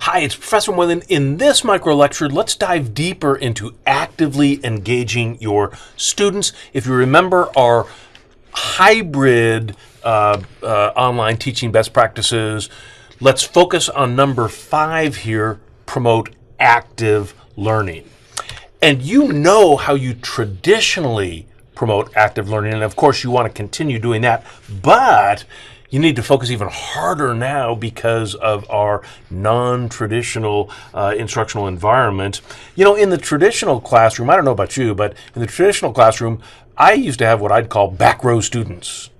Hi, it's Professor Moylan. In this micro lecture, let's dive deeper into actively engaging your students. If you remember our hybrid online teaching best practices, let's focus on number 5 here, promote active learning. And you know how you traditionally promote active learning, and of course you want to continue doing that, but you need to focus even harder now because of our non-traditional instructional environment. You know, in the traditional classroom, I don't know about you, but in the traditional classroom, I used to have what I'd call back row students.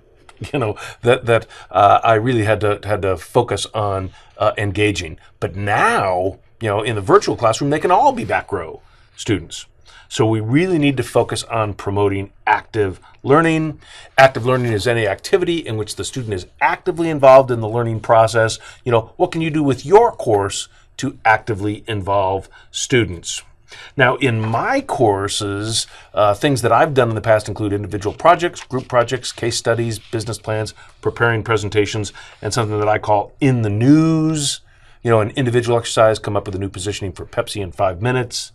You know, that I really had to focus on engaging. But now, you know, in the virtual classroom, they can all be back row students. So we really need to focus on promoting active learning. Active learning is any activity in which the student is actively involved in the learning process. You know, what can you do with your course to actively involve students? Now, in my courses, things that I've done in the past include individual projects, group projects, case studies, business plans, preparing presentations, and something that I call in the news. You know, an individual exercise, come up with a new positioning for Pepsi in 5 minutes.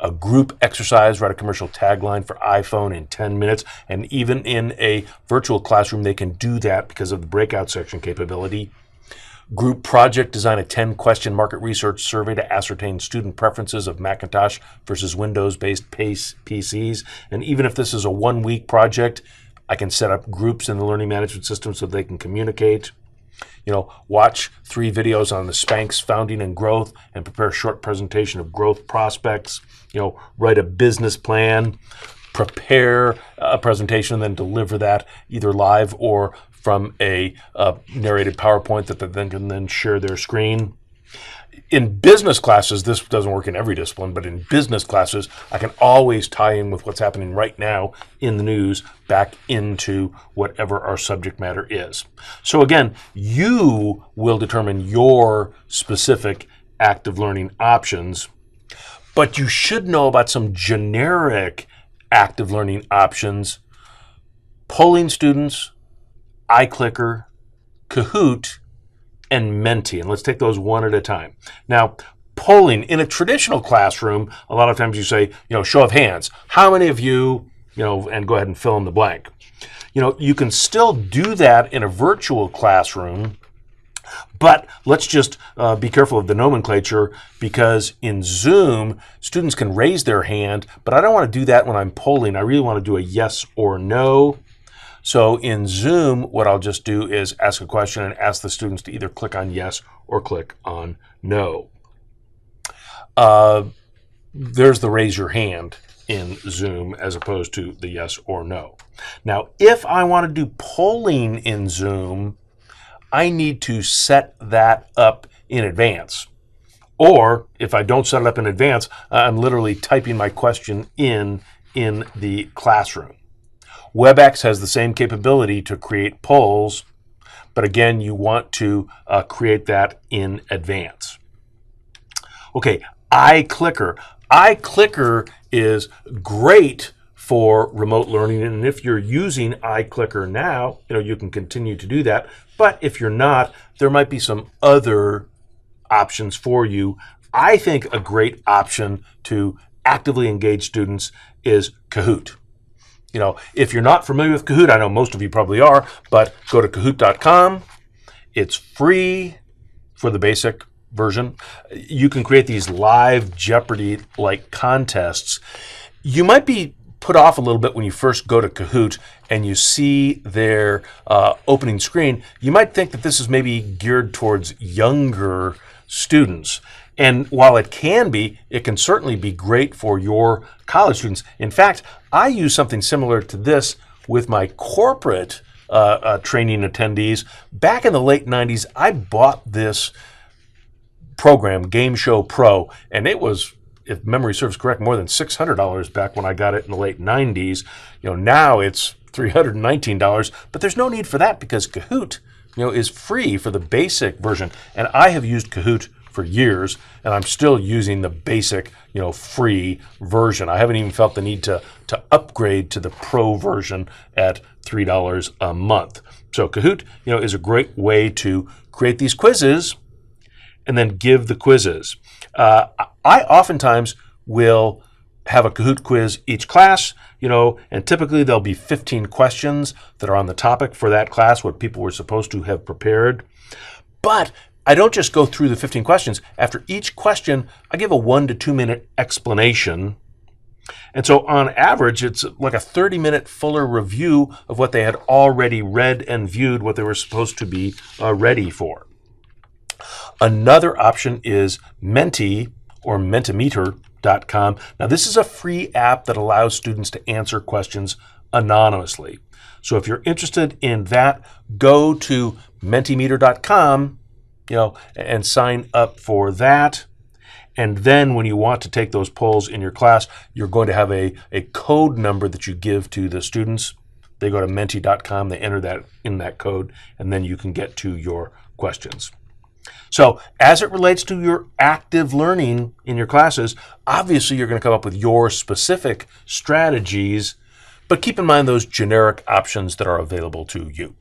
A group exercise, write a commercial tagline for iPhone in 10 minutes. And even in a virtual classroom, they can do that because of the breakout section capability. Group project, design a 10-question market research survey to ascertain student preferences of Macintosh versus Windows-based PCs. And even if this is a 1-week project, I can set up groups in the learning management system so they can communicate. You know, watch 3 videos on the Spanx founding and growth and prepare a short presentation of growth prospects. You know, write a business plan, prepare a presentation, and then deliver that either live or from a narrated PowerPoint that they then can share their screen. In business classes, this doesn't work in every discipline, but in business classes, I can always tie in with what's happening right now in the news back into whatever our subject matter is. So again, you will determine your specific active learning options, but you should know about some generic active learning options: polling students, iClicker, Kahoot, and Menti. And let's take those one at a time. Now, polling in a traditional classroom, a lot of times you say, you know, show of hands. How many of you, you know, and go ahead and fill in the blank. You know, you can still do that in a virtual classroom, but let's just be careful of the nomenclature, because in Zoom, students can raise their hand, but I don't want to do that when I'm polling. I really want to do a yes or no. So in Zoom, what I'll just do is ask a question and ask the students to either click on yes or click on no. There's the raise your hand in Zoom as opposed to the yes or no. Now, if I want to do polling in Zoom, I need to set that up in advance. Or if I don't set it up in advance, I'm literally typing my question in the classroom. WebEx has the same capability to create polls, but again, you want to create that in advance. Okay, iClicker. iClicker is great for remote learning, and if you're using iClicker now, you know, you can continue to do that. But if you're not, there might be some other options for you. I think a great option to actively engage students is Kahoot. You know, if you're not familiar with Kahoot, I know most of you probably are, but go to kahoot.com. It's free for the basic version. You can create these live Jeopardy-like contests. You might be put off a little bit when you first go to Kahoot and you see their opening screen. You might think that this is maybe geared towards younger students. And while it can certainly be great for your college students. In fact, I use something similar to this with my corporate training attendees. Back in the late 90s, I bought this program, Game Show Pro, and it was, if memory serves correct, more than $600 back when I got it in the late 90s. You know, now it's $319, but there's no need for that because Kahoot, you know, is free for the basic version. And I have used Kahoot for years, and I'm still using the basic, you know, free version. I haven't even felt the need to upgrade to the pro version at $3 a month. So Kahoot, you know, is a great way to create these quizzes and then give the quizzes. I oftentimes will have a Kahoot quiz each class, and typically there'll be 15 questions that are on the topic for that class, what people were supposed to have prepared. But I don't just go through the 15 questions. After each question, I give a 1 to 2 minute explanation. And so on average, it's like a 30-minute fuller review of what they had already read and viewed, what they were supposed to be ready for. Another option is Menti or Mentimeter.com. Now, this is a free app that allows students to answer questions anonymously. So if you're interested in that, go to Mentimeter.com, and sign up for that. And then when you want to take those polls in your class, you're going to have a code number that you give to the students. They go to menti.com, they enter that in that code, and then you can get to your questions. So as it relates to your active learning in your classes, obviously you're going to come up with your specific strategies, but keep in mind those generic options that are available to you.